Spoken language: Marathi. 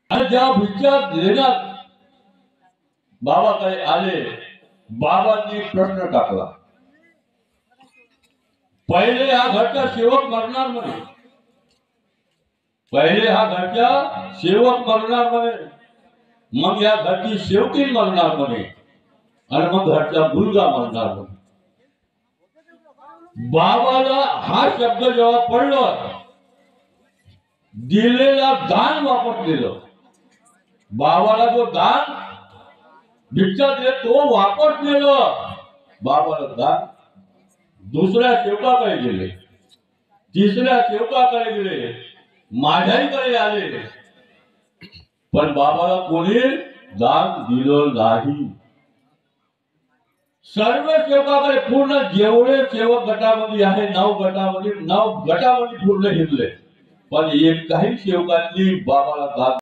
आणि ज्या भिक्षा देण्यात बाबाकडे आले, बाबांनी प्रश्न टाकला, पहिले हा घरचा सेवक मरणार म्हणे, पहिले हा घरचा सेवक मरणार म्हणे, मग या घरची शेवटी मरणार म्हणे, आणि मग घरचा मुलगा मरणार म्हणे. बाबाला हा शब्द जेव्हा पडला, दिलेला दान वापस दिलं. बाबाला जो दान भिक्षा दिले तो वापस दिलं. बाबाला दान दुसऱ्या सेवकाकडे गेले, तिसऱ्या सेवकाकडे गेले, माझ्याकडे आले, पण बाबाला कोणी दान दिलं नाही. सर्व सेवकाकडे पूर्ण जेवढे सेवक गटामध्ये आहे 9 गटामध्ये 9 गटामध्ये पूर्ण हिंडले, पण एक काही सेवकांनी बाबाला दान